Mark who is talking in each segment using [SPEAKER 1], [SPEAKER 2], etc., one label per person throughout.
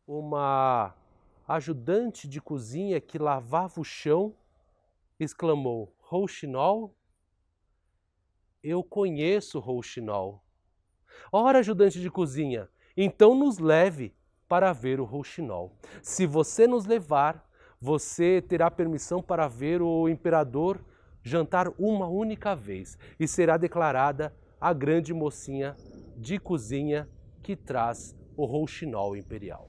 [SPEAKER 1] uma ajudante de cozinha que lavava o chão exclamou: Rouxinol? Eu conheço Rouxinol. Ora, ajudante de cozinha, então nos leve para ver o Rouxinol. Se você nos levar, você terá permissão para ver o imperador jantar uma única vez e será declarada a grande mocinha de cozinha que traz o Rouxinol imperial.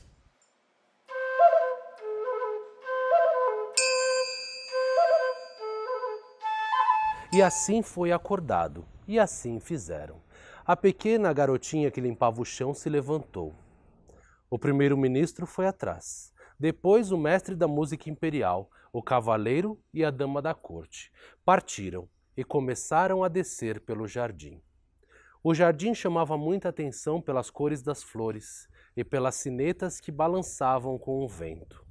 [SPEAKER 1] E assim foi acordado, e assim fizeram. A pequena garotinha que limpava o chão se levantou. O primeiro-ministro foi atrás. Depois o mestre da música imperial, o cavaleiro e a dama da corte. Partiram e começaram a descer pelo jardim. O jardim chamava muita atenção pelas cores das flores e pelas sinetas que balançavam com o vento.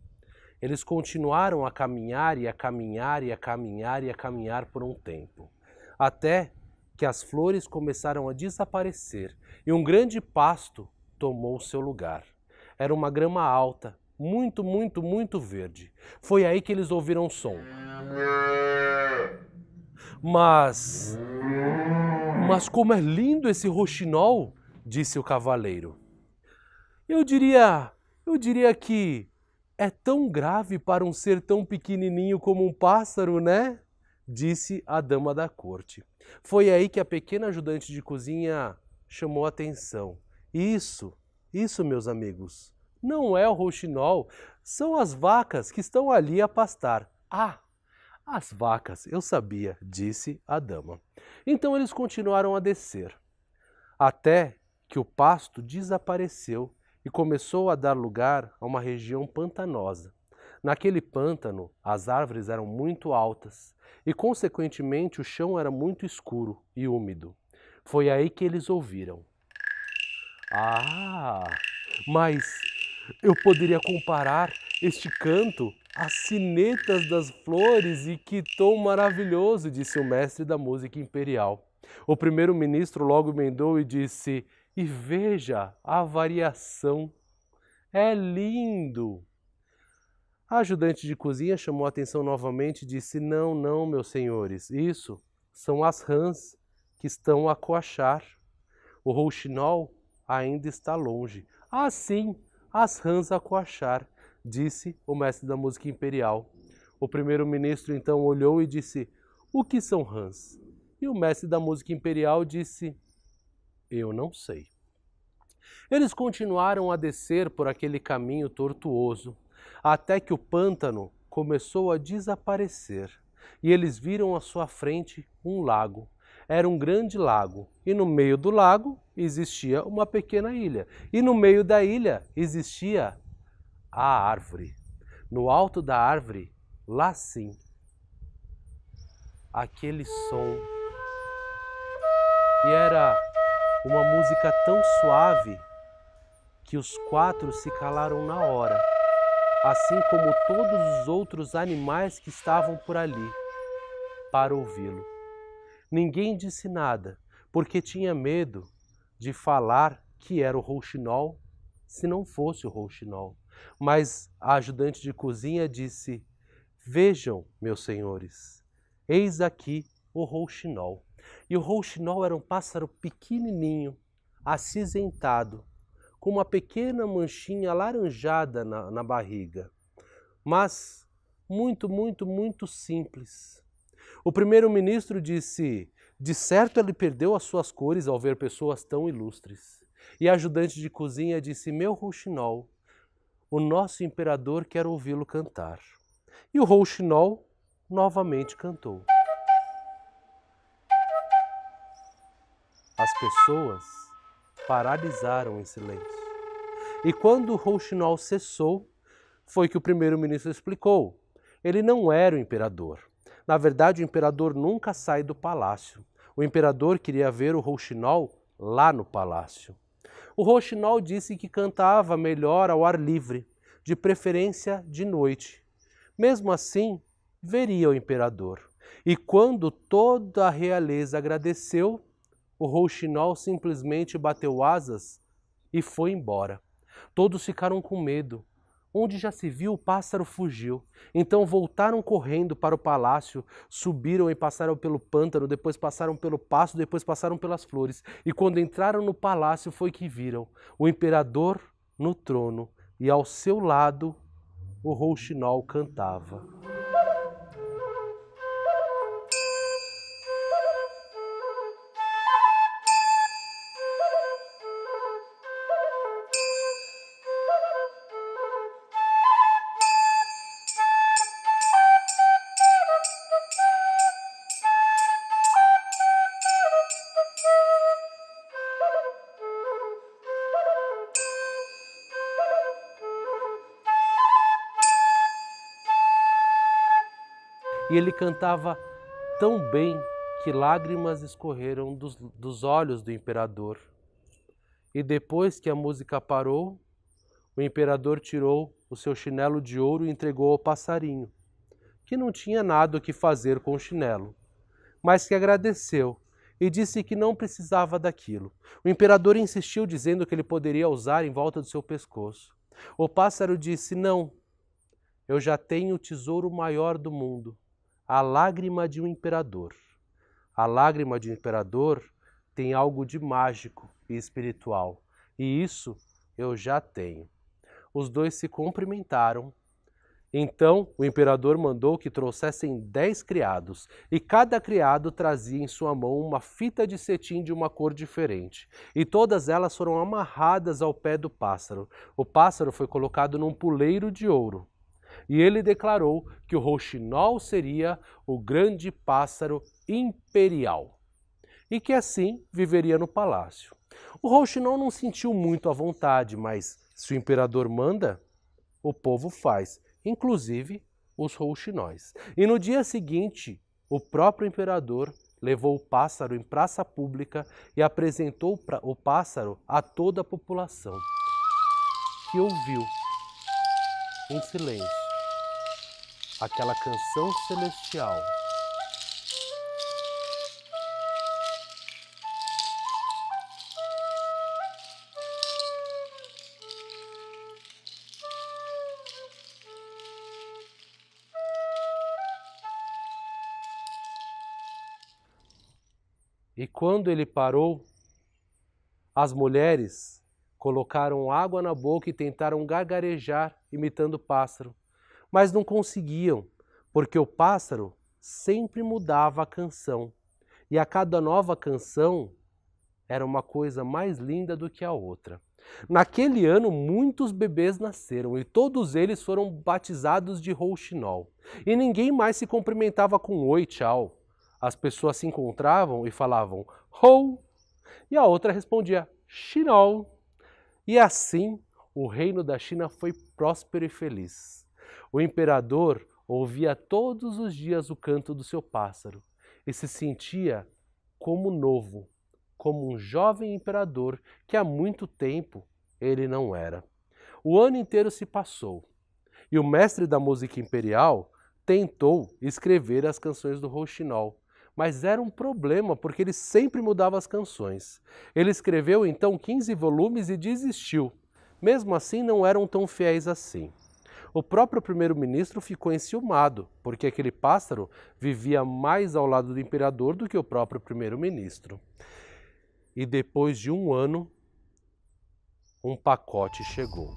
[SPEAKER 1] Eles continuaram a caminhar e a caminhar e a caminhar e a caminhar por um tempo, até que as flores começaram a desaparecer e um grande pasto tomou seu lugar. Era uma grama alta, muito, muito, muito verde. Foi aí que eles ouviram um som. Mas como é lindo esse roxinol, disse o cavaleiro. Eu diria que é tão grave para um ser tão pequenininho como um pássaro, né? Disse a dama da corte. Foi aí que a pequena ajudante de cozinha chamou a atenção. Isso, meus amigos, não é o rouxinol, são as vacas que estão ali a pastar. Ah, as vacas, eu sabia, disse a dama. Então eles continuaram a descer, até que o pasto desapareceu e começou a dar lugar a uma região pantanosa. Naquele pântano, as árvores eram muito altas e, consequentemente, o chão era muito escuro e úmido. Foi aí que eles ouviram. Ah, mas eu poderia comparar este canto às sinetas das flores e que tom maravilhoso, disse o mestre da música imperial. O primeiro-ministro logo emendou e disse: e veja a variação, é lindo. A ajudante de cozinha chamou a atenção novamente e disse: não, não, meus senhores, isso são as rãs que estão a coachar. O rouxinol ainda está longe. Ah, sim, as rãs a coachar, disse o mestre da música imperial. O primeiro-ministro então olhou e disse: o que são rãs? E o mestre da música imperial disse: eu não sei. Eles continuaram a descer por aquele caminho tortuoso, até que o pântano começou a desaparecer, e eles viram à sua frente um lago. Era um grande lago, e no meio do lago existia uma pequena ilha, e no meio da ilha existia a árvore. No alto da árvore, lá sim, aquele som. E era uma música tão suave que os quatro se calaram na hora, assim como todos os outros animais que estavam por ali, para ouvi-lo. Ninguém disse nada, porque tinha medo de falar que era o rouxinol, se não fosse o rouxinol. Mas a ajudante de cozinha disse: vejam, meus senhores, eis aqui o rouxinol. E o rouxinol era um pássaro pequenininho, acinzentado, com uma pequena manchinha alaranjada na barriga, mas muito, muito, muito simples. O primeiro-ministro disse: de certo ele perdeu as suas cores ao ver pessoas tão ilustres. E a ajudante de cozinha disse: meu rouxinol, o nosso imperador quer ouvi-lo cantar. E o rouxinol novamente cantou. As pessoas paralisaram em silêncio. E quando o rouxinol cessou, foi que o primeiro-ministro explicou. Ele não era o imperador. Na verdade, o imperador nunca sai do palácio. O imperador queria ver o rouxinol lá no palácio. O rouxinol disse que cantava melhor ao ar livre, de preferência de noite. Mesmo assim, veria o imperador. E quando toda a realeza agradeceu, o rouxinol simplesmente bateu asas e foi embora. Todos ficaram com medo. Onde já se viu, o pássaro fugiu. Então voltaram correndo para o palácio, subiram e passaram pelo pântano, depois passaram pelo pasto, depois passaram pelas flores. E quando entraram no palácio foi que viram o imperador no trono e ao seu lado o rouxinol cantava. E ele cantava tão bem que lágrimas escorreram dos olhos do imperador. E depois que a música parou, o imperador tirou o seu chinelo de ouro e entregou ao passarinho, que não tinha nada o que fazer com o chinelo, mas que agradeceu e disse que não precisava daquilo. O imperador insistiu, dizendo que ele poderia usar em volta do seu pescoço. O pássaro disse: não, eu já tenho o tesouro maior do mundo, a lágrima de um imperador. A lágrima de um imperador tem algo de mágico e espiritual, e isso eu já tenho. Os dois se cumprimentaram. Então o imperador mandou que trouxessem 10 criados, e cada criado trazia em sua mão uma fita de cetim de uma cor diferente, e todas elas foram amarradas ao pé do pássaro. O pássaro foi colocado num puleiro de ouro. E ele declarou que o rouxinol seria o grande pássaro imperial e que assim viveria no palácio. O rouxinol não sentiu muito à vontade, mas se o imperador manda, o povo faz, inclusive os rouxinóis. E no dia seguinte, o próprio imperador levou o pássaro em praça pública e apresentou o pássaro a toda a população, que ouviu em silêncio aquela canção celestial. E quando ele parou, as mulheres colocaram água na boca e tentaram gargarejar, imitando o pássaro. Mas não conseguiam, porque o pássaro sempre mudava a canção. E a cada nova canção era uma coisa mais linda do que a outra. Naquele ano, muitos bebês nasceram e todos eles foram batizados de rouxinol. E ninguém mais se cumprimentava com oi, tchau. As pessoas se encontravam e falavam rou, e a outra respondia xinol. E assim, o reino da China foi próspero e feliz. O imperador ouvia todos os dias o canto do seu pássaro e se sentia como novo, como um jovem imperador que há muito tempo ele não era. O ano inteiro se passou e o mestre da música imperial tentou escrever as canções do rouxinol, mas era um problema porque ele sempre mudava as canções. Ele escreveu então 15 volumes e desistiu. Mesmo assim, não eram tão fiéis assim. O próprio primeiro-ministro ficou enciumado, porque aquele pássaro vivia mais ao lado do imperador do que o próprio primeiro-ministro. E depois de um ano, um pacote chegou.